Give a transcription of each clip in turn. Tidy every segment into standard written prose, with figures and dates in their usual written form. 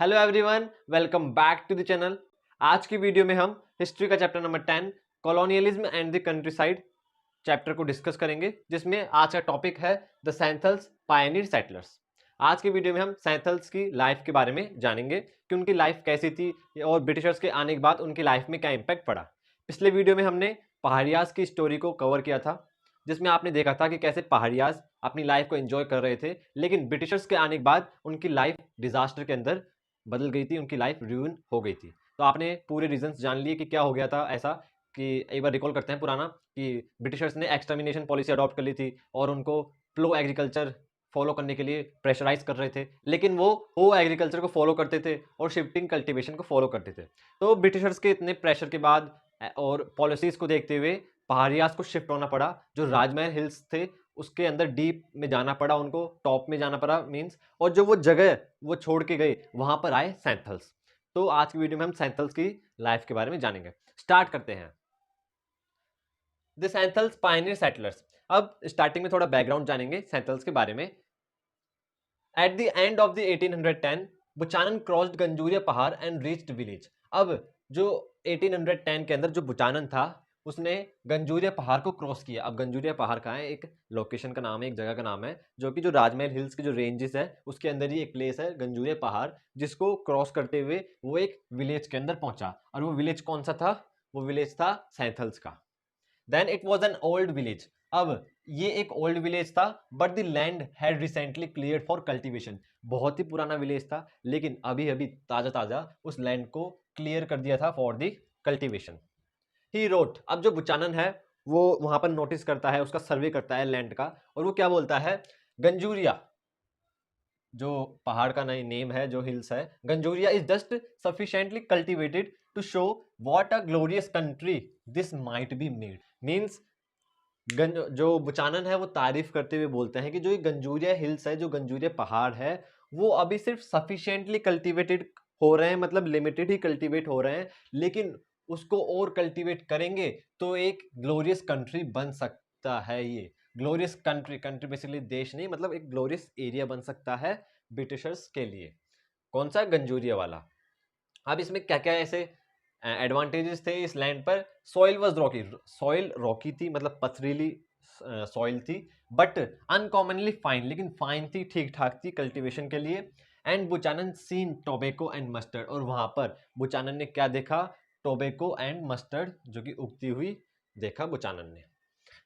Hello everyone, welcome back to the channel. आज की video में हम हिस्ट्री का chapter number 10 colonialism and the countryside chapter को डिस्कस करेंगे, जिसमें आज का टॉपिक है द सैंथल्स पायनियर सेटलर्स। आज की वीडियो में हम सैंथल्स की लाइफ के बारे में जानेंगे कि उनकी लाइफ कैसी थी और ब्रिटिशर्स के आने के बाद उनकी लाइफ में क्या इम्पैक्ट पड़ा। पिछले वीडियो में हमने पहाड़ियाज की स्टोरी को कवर किया था, जिसमें आपने देखा था कि कैसे पहाड़ियाज अपनी लाइफ को एंजॉय कर रहे थे, लेकिन ब्रिटिशर्स के आने के बाद उनकी लाइफ डिजास्टर के अंदर बदल गई थी, उनकी लाइफ रूइन हो गई थी। तो आपने पूरे रीजंस जान लिए कि क्या हो गया था ऐसा। कि एक बार रिकॉल करते हैं पुराना, कि ब्रिटिशर्स ने एक्सटर्मिनेशन पॉलिसी अडॉप्ट कर ली थी और उनको प्लो एग्रीकल्चर फॉलो करने के लिए प्रेशराइज कर रहे थे, लेकिन वो एग्रीकल्चर को फॉलो करते थे और शिफ्टिंग कल्टीवेशन को फॉलो करते थे। तो ब्रिटिशर्स के इतने प्रेशर के बाद और पॉलिसीज को देखते हुए पहाड़ियाज को शिफ्ट होना पड़ा। जो राजमहल हिल्स थे उसके अंदर डीप में जाना पड़ा, उनको टॉप में जाना पड़ा मीन्स। और जो वो जगह वो छोड़ के गए, वहां पर आए सैंथल्स। तो आज की वीडियो में हम सैंथल्स की लाइफ के बारे में जानेंगे। स्टार्ट करते हैं। The Santhals pioneer settlers. अब स्टार्टिंग में थोड़ा बैकग्राउंड जानेंगे सैंथल्स के बारे में। At the end of the 1810 Buchanan crossed Ganjuria Pahar and reached village. अब जो 1810 के अंदर जो बुचानन था, उसने गंजूरिया पहाड़ को क्रॉस किया। अब गंजूरिया पहाड़ कहाँ है? एक लोकेशन का नाम है, एक जगह का नाम है, जो कि जो राजमहल हिल्स के जो रेंजेस है उसके अंदर ही एक प्लेस है गंजूरिया पहाड़, जिसको क्रॉस करते हुए वो एक विलेज के अंदर पहुंचा। और वो विलेज कौन सा था? वो विलेज था सैंथल्स का। Then it was an old village. अब ये एक ओल्ड विलेज था, but the land had recently cleared for cultivation. बहुत ही पुराना विलेज था, लेकिन अभी अभी ताजा ताजा उस लैंड को क्लियर कर दिया था for the cultivation. He wrote. अब जो बुचानन है वो वहां पर नोटिस करता है, उसका सर्वे करता है लैंड का, और वो क्या बोलता है? गंजूरिया, जो पहाड़ का नई नेम है, जो हिल्स है, Ganjuria is just sufficiently cultivated to show what a glorious country this might be made. Means जो बुचानन है वो तारीफ करते हुए बोलते हैं कि जो ये गंजूरिया हिल्स है, जो गंजूरिया पहाड़ है, वो अभी सिर्फ सफिशिएंटली कल्टीवेटेड हो रहे हैं, मतलब लिमिटेड ही कल्टीवेट हो रहे हैं, लेकिन उसको और कल्टीवेट करेंगे तो एक ग्लोरियस कंट्री बन सकता है। ये ग्लोरियस कंट्री, कंट्री बेसिकली देश नहीं, मतलब एक ग्लोरियस एरिया बन सकता है ब्रिटिशर्स के लिए। कौन सा? गंजूरिया वाला। अब इसमें क्या क्या ऐसे एडवांटेजेस थे इस लैंड पर? Soil was rocky, soil rocky थी, मतलब पथरीली सॉइल थी, बट अनकॉमनली फाइन, लेकिन फाइन थी, ठीक ठाक थी कल्टीवेशन के लिए। And Buchanan seen tobacco and mustard. और वहां पर बुचानन ने क्या देखा? टोबैको एंड मस्टर्ड, जो कि उगती हुई देखा बुचानन ने।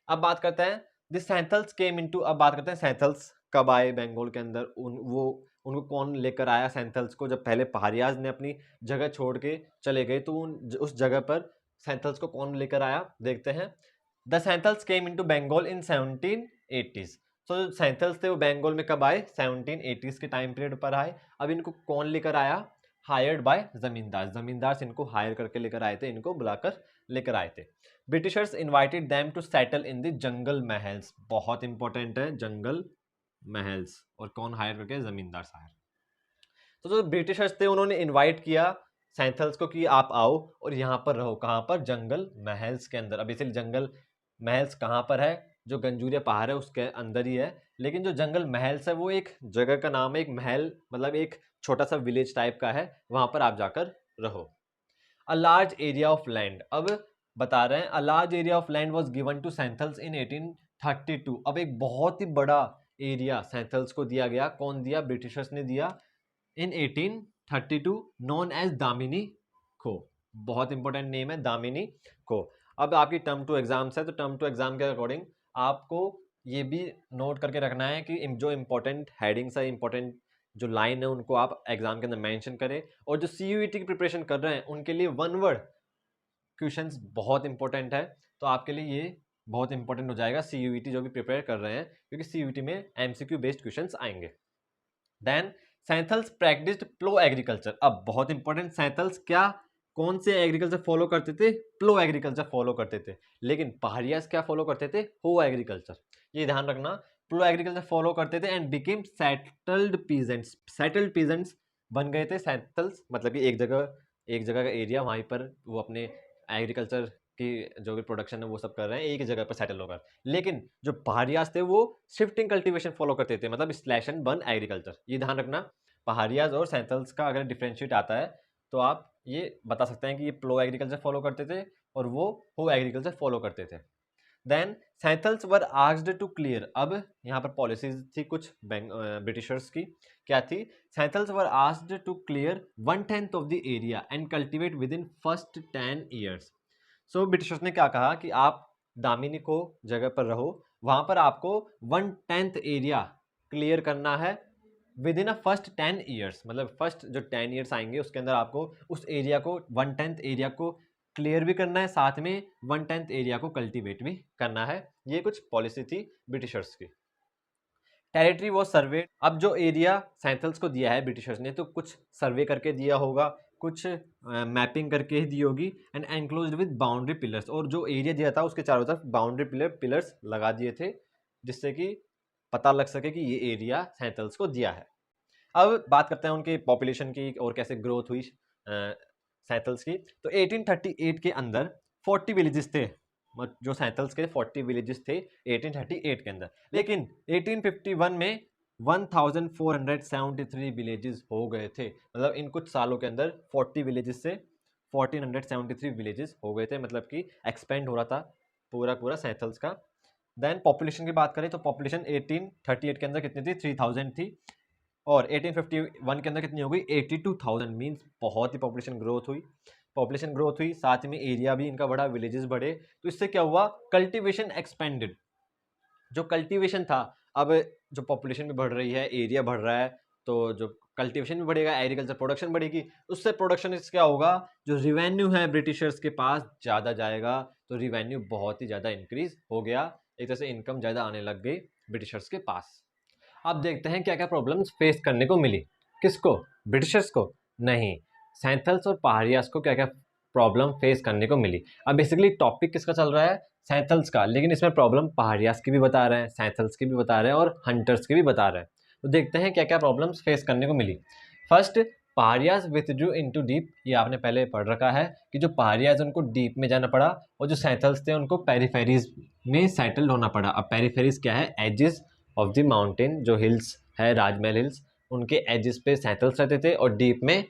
अब बात करते हैं दिस सैंथल्स केम इनटू। अब बात करते हैं सैंथल्स कब आए बंगाल के अंदर, उनको कौन लेकर आया सैंथल्स को? जब पहले पहाड़ियाज ने अपनी जगह छोड़ के चले गए, तो उस जगह पर सैंथल्स को कौन लेकर आया, देखते हैं। The Santhals came into Bengal in 1780s। तो जो सैंथल्स थे वो बंगाल में कब आए? 1780s के टाइम पीरियड पर आए। अब इनको कौन लेकर आया? हायर्ड बाय जमींदार। जमींदार इनको हायर करके लेकर आए थे, इनको बुलाकर लेकर आए थे। Britishers invited them to settle in the Jungle Mahals. बहुत इंपॉर्टेंट है जंगल महल्स। और कौन हायर करके? जमींदार हायर। तो जो ब्रिटिशर्स थे उन्होंने इनवाइट किया सैंथल्स को कि आप आओ और यहाँ पर रहो। कहाँ पर? जंगल महल्स के अंदर। अब इसलिए जंगल महल्स कहाँ पर है? जो गंजूरिया पहाड़ है उसके अंदर ही है, लेकिन जो जंगल महल्स है वो एक जगह का नाम है, एक महल मतलब एक छोटा सा विलेज टाइप का है, वहां पर आप जाकर रहो। A large area of land. अब बता रहे हैं a large area of land was given to Santhals in 1832। अब एक बहुत ही बड़ा एरिया सैंथल्स को दिया गया। कौन दिया? ब्रिटिशर्स ने दिया इन 1832, नोन एज दामिनी को। बहुत इंपॉर्टेंट नेम है दामिनी को। अब आपकी टर्म टू एग्जाम्स है, तो टर्म टू एग्जाम के अकॉर्डिंग आपको ये भी नोट करके रखना है कि जो इंपॉर्टेंट हेडिंग्स है, इंपॉर्टेंट जो लाइन है, उनको आप एग्जाम के अंदर मेंशन करें। और जो सीयूईटी की प्रिपरेशन कर रहे हैं उनके लिए वन वर्ड क्वेश्चंस बहुत इंपॉर्टेंट है। तो आपके लिए ये बहुत इंपॉर्टेंट हो जाएगा, सीयूईटी जो भी प्रिपेयर कर रहे हैं, क्योंकि सीयूईटी में एमसीक्यू बेस्ड क्वेश्चंस आएंगे। देन सैंथल्स प्रैक्टिस्ड प्लो एग्रीकल्चर। अब बहुत इंपॉर्टेंट, सैंथल्स क्या कौन से एग्रीकल्चर फॉलो करते थे? प्लो एग्रीकल्चर फॉलो करते थे। लेकिन पहाड़ियास क्या फॉलो करते थे? हो एग्रीकल्चर। ये ध्यान रखना, प्लो एग्रीकल्चर फॉलो करते थे and became settled peasants. Settled peasants बन गए थे सैंथल्स, मतलब कि एक जगह का एरिया, वहीं पर वो अपने एग्रीकल्चर की जो भी प्रोडक्शन है वो सब कर रहे हैं, एक जगह पर सेटल होकर। लेकिन जो पहाड़ियास थे वो शिफ्टिंग कल्टीवेशन फॉलो करते थे, मतलब स्लैश एंड बर्न एग्रीकल्चर। ये ध्यान रखना, पहाड़ियाज और सैंथल्स का अगर डिफ्रेंशिएट आता है तो आप ये बता सकते हैं कि ये प्लो एग्रीकल्चर फॉलो करते थे और वो हो एग्रीकल्चर फॉलो करते थे। Then Santhals were asked to clear, अब यहाँ पर पॉलिसीज थी कुछ ब्रिटिशर्स की, क्या थी? Santhals were asked to clear 1/10 of the area and cultivate within first 10 years. So Britishers ने क्या कहा कि आप दामिनी को जगह पर रहो, वहां पर आपको 1/10 एरिया क्लियर करना है with in a first 10 years, मतलब फर्स्ट जो 10 ईयर्स आएंगे उसके अंदर आपको उस एरिया को 1/10 एरिया को क्लियर भी करना है, साथ में 1/10 एरिया को कल्टीवेट भी करना है। ये कुछ पॉलिसी थी ब्रिटिशर्स की। टेरिटरी वॉज सर्वे, अब जो एरिया सैंथल्स को दिया है ब्रिटिशर्स ने तो कुछ सर्वे करके दिया होगा, कुछ मैपिंग करके ही दी होगी, and enclosed with boundary pillars, और जो एरिया दिया था उसके चारों तरफ बाउंड्री पिलर्स लगा दिए थे जिससे कि पता लग सके कि ये एरिया सैंथल्स को दिया है। अब बात करते हैं उनके पॉपुलेशन की और कैसे ग्रोथ हुई सैंथल्स की। तो 1838 के अंदर 40 विलेजेस थे, जो सैंथल्स के 40 विलेजेस थे 1838 के अंदर, लेकिन 1851 में 1473 विलेजेस हो गए थे, मतलब इन कुछ सालों के अंदर 40 विलेजेस से 1473 विलेजेस हो गए थे, मतलब कि एक्सपेंड हो रहा था पूरा सैंथल्स का। देन पॉपुलेशन की बात करें तो पॉपुलेशन 1838 के अंदर कितनी थी? 3000 थी, और 1851 के अंदर कितनी हो गई? 82,000, मीन्स बहुत ही पॉपुलेशन ग्रोथ हुई, साथ में एरिया भी इनका बढ़ा, विलेजेस बढ़े, तो इससे क्या हुआ? Cultivation expanded. जो कल्टीवेशन था, अब जो पॉपुलेशन भी बढ़ रही है, एरिया बढ़ रहा है, तो जो कल्टीवेशन भी बढ़ेगा, एग्रीकल्चर प्रोडक्शन बढ़ेगी, उससे प्रोडक्शन से क्या होगा? जो रिवेन्यू है ब्रिटिशर्स के पास ज़्यादा जाएगा, तो रिवेन्यू बहुत ही ज़्यादा इंक्रीज हो गया, एक तरह से इनकम ज़्यादा आने लग गई ब्रिटिशर्स के पास। अब देखते हैं क्या क्या प्रॉब्लम्स फेस करने को मिली। किसको? ब्रिटिशर्स को नहीं, सैंथल्स और पहाड़ियास को क्या क्या प्रॉब्लम फेस करने को मिली। अब बेसिकली टॉपिक किसका चल रहा है? सैंथल्स का, लेकिन इसमें प्रॉब्लम पहाड़ियास की भी बता रहे हैं, सैंथल्स की भी बता रहे हैं और हंटर्स की भी बता रहे हैं। तो देखते हैं क्या क्या प्रॉब्लम्स फेस करने को मिली। फर्स्ट, पहाड़ियास विथड्रू इनटू डीप, ये आपने पहले पढ़ रखा है कि जो पहाड़ियास उनको डीप में जाना पड़ा और जो सैंथल्स थे उनको पेरीफेरीज में सेटल होना पड़ा। अब पेरीफेरीज क्या है? एजेस ऑफ द माउंटेन, जो हिल्स है राजमहल हिल्स, उनके एजेस पे सैंथल्स रहते थे और डीप में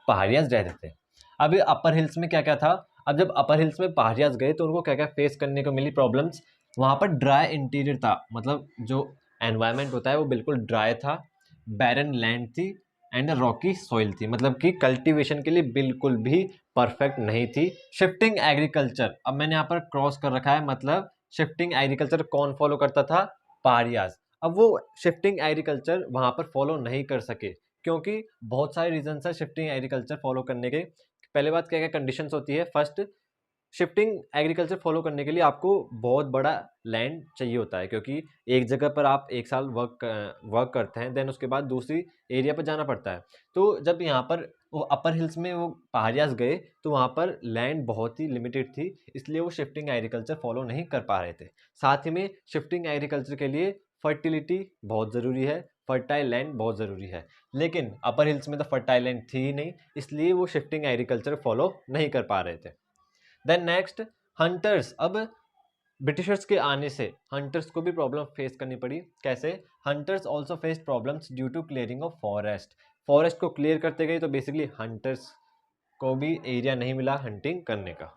पहाड़ियास रहते थे। अब अपर हिल्स में क्या क्या था? अब जब अपर हिल्स में पहाड़ियास गए तो उनको क्या क्या फेस करने को मिली प्रॉब्लम्स? वहाँ पर ड्राई इंटीरियर था, मतलब जो एनवायरनमेंट होता है वो बिल्कुल ड्राई था, बैरन लैंड थी एंड रॉकी सॉइल थी, मतलब कि कल्टीवेशन के लिए बिल्कुल भी परफेक्ट नहीं थी। शिफ्टिंग एग्रीकल्चर, अब मैंने यहाँ पर क्रॉस कर रखा है, मतलब शिफ्टिंग एग्रीकल्चर कौन फॉलो करता था? पहाड़ियास। अब वो शिफ्टिंग एग्रीकल्चर वहाँ पर फॉलो नहीं कर सके क्योंकि बहुत सारे रीजन है शिफ्टिंग एग्रीकल्चर फॉलो करने के। पहले बात क्या क्या कंडीशंस होती है? फर्स्ट, शिफ्टिंग एग्रीकल्चर फॉलो करने के लिए आपको बहुत बड़ा लैंड चाहिए होता है, क्योंकि एक जगह पर आप एक साल वर्क करते हैं, देन उसके बाद दूसरी एरिया पर जाना पड़ता है। तो जब यहाँ पर वो अपर हिल्स में वो पहाड़ियास गए तो वहाँ पर लैंड बहुत ही लिमिटेड थी, इसलिए वो शिफ्टिंग एग्रीकल्चर फॉलो नहीं कर पा रहे थे। साथ ही में शिफ्टिंग एग्रीकल्चर के लिए फर्टिलिटी बहुत ज़रूरी है, फर्टाइल लैंड बहुत ज़रूरी है, लेकिन अपर हिल्स में तो फर्टाइल लैंड थी ही नहीं, इसलिए वो शिफ्टिंग एग्रीकल्चर फॉलो नहीं कर पा रहे थे। Then next, hunters. अब ब्रिटिशर्स के आने से हंटर्स को भी प्रॉब्लम फेस करनी पड़ी। कैसे? Hunters also face problems due to clearing of forest को क्लियर करते गए तो बेसिकली हंटर्स को भी एरिया नहीं मिला हंटिंग करने का।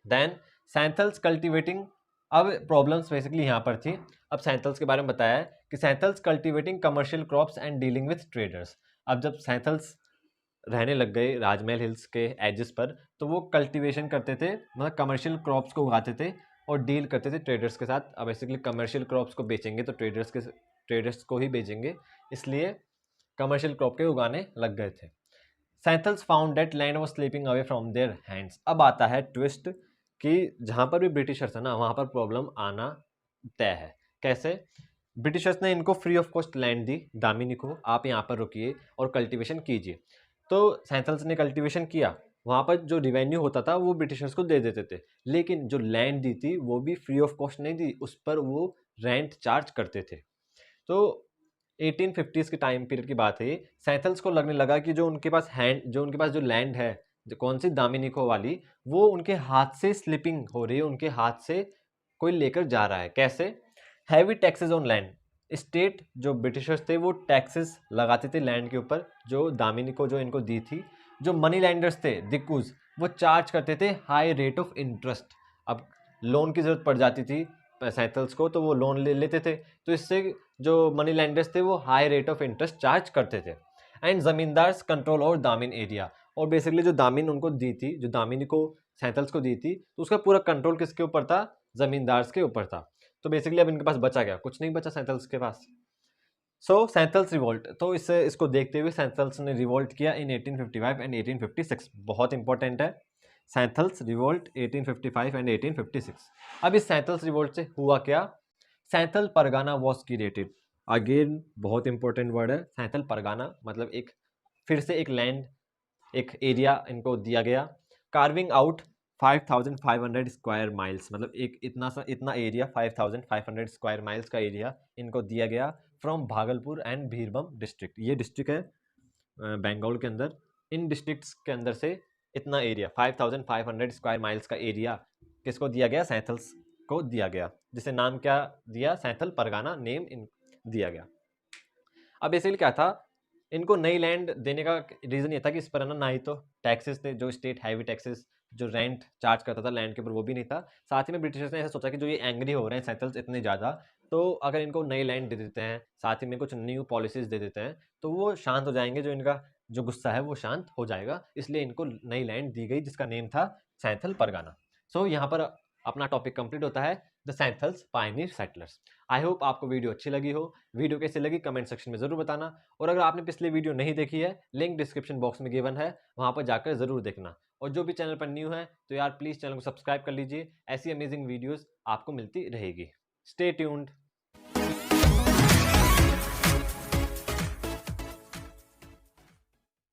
देन सैंथल्स कल्टिवेटिंग, अब प्रॉब्लम्स बेसिकली यहाँ पर थी। अब सैंथल्स के बारे में बताया है कि Santhals cultivating commercial crops and dealing with traders. अब जब सैंथल्स रहने लग गए राजमहल हिल्स के एजेस पर, तो वो कल्टीवेशन करते थे, मतलब कमर्शियल क्रॉप्स को उगाते थे और डील करते थे ट्रेडर्स के साथ। अब बेसिकली कमर्शियल क्रॉप्स को बेचेंगे तो ट्रेडर्स को ही बेचेंगे, इसलिए कमर्शियल क्रॉप के उगाने लग गए थे। Santhals found that land was slipping away from their hands. अब आता है ट्विस्ट कि जहाँ पर भी ब्रिटिशर्स है ना, वहाँ पर प्रॉब्लम आना तय है। कैसे? ब्रिटिशर्स ने इनको फ्री ऑफ कॉस्ट लैंड दी, दामिनी को आप यहाँ पर रुकिए और कल्टीवेशन कीजिए। तो सैंथल्स ने कल्टीवेशन किया, वहाँ पर जो रिवेन्यू होता था वो ब्रिटिशर्स को दे देते थे, लेकिन जो लैंड दी थी वो भी फ्री ऑफ कॉस्ट नहीं दी, उस पर वो रेंट चार्ज करते थे। तो 1850s के टाइम पीरियड की बात है, सैंथल्स को लगने लगा कि जो उनके पास जो लैंड है, जो कौन सी दामिनिको वाली, वो उनके हाथ से स्लिपिंग हो रही है, उनके हाथ से कोई लेकर जा रहा है। कैसे? Heavy taxes on land, state जो ब्रिटिशर्स थे वो टैक्सेस लगाते थे लैंड के ऊपर, जो दामिनी को जो इनको दी थी। जो मनी लैंडर्स थे दिक्कूज, वो चार्ज करते थे हाई रेट ऑफ इंटरेस्ट। अब लोन की ज़रूरत पड़ जाती थी सैंथल्स को, तो वो लोन ले लेते थे, तो इससे जो मनी लैंडर्स थे वो high rate of interest charge करते थे। एंड ज़मींदार्स कंट्रोल और दामिन एरिया, और बेसिकली जो दामिन उनको दी थी, जो दामिनी को सैंथल्स को दी थी, तो उसका पूरा कंट्रोल किसके ऊपर था? ज़मींदार्स के ऊपर था। तो बेसिकली अब इनके पास बचा क्या? कुछ नहीं बचा सैंथल्स के पास। सो सैंथल्स रिवोल्ट, तो इसको देखते हुए सैंथल्स ने रिवोल्ट किया इन 1855 एंड 1856। बहुत इंपॉर्टेंट है सैंथल्स रिवोल्ट 1855 एंड 1856। अब इस सैंथल्स रिवोल्ट से हुआ क्या? Santhal Pargana was created. Again बहुत इंपॉर्टेंट वर्ड है सैंथल परगाना, मतलब एक फिर से एक लैंड, एक एरिया इनको दिया गया। कार्विंग आउट 5500 स्क्वायर माइल्स, मतलब एक इतना एरिया 5500 स्क्वायर माइल्स का एरिया इनको दिया गया फ्रॉम भागलपुर एंड भीरभम डिस्ट्रिक्ट। ये डिस्ट्रिक्ट है बंगाल के अंदर। इन डिस्ट्रिक्ट्स के अंदर से इतना एरिया 5500 स्क्वायर माइल्स का एरिया किसको दिया गया? सैंथल्स को दिया गया, जिसे नाम क्या दिया? सैंथल परगाना नेम दिया गया। अब बेसिकली क्या था, इनको नई लैंड देने का रीज़न ये था कि इस पर ना ही तो टैक्सेस थे, जो स्टेट हैवी टैक्सेस जो रेंट चार्ज करता था लैंड के ऊपर, वो भी नहीं था। साथ ही में ब्रिटिशर्स ने ऐसा सोचा कि जो ये एंग्री हो रहे हैं सैंथल्स इतने ज़्यादा, तो अगर इनको नई लैंड दे देते हैं, साथ ही में कुछ न्यू पॉलिसीज़ दे देते हैं, तो वो शांत हो जाएंगे, जो इनका जो गुस्सा है वो शांत हो जाएगा। इसलिए इनको नई लैंड दी गई जिसका नेम था सैंथल परगाना। सो यहाँ पर अपना टॉपिक कंप्लीट होता है, the Santhals pioneer settlers. I hope आपको वीडियो अच्छी लगी हो। वीडियो कैसी लगी कमेंट सेक्शन में ज़रूर बताना, और अगर आपने पिछली वीडियो नहीं देखी है, लिंक डिस्क्रिप्शन बॉक्स में गिवन है, वहाँ पर जाकर ज़रूर देखना। और जो भी चैनल पर न्यू है तो यार प्लीज़ चैनल को सब्सक्राइब कर लीजिए, ऐसी अमेजिंग वीडियोज़ आपको मिलती रहेगी। Stay tuned.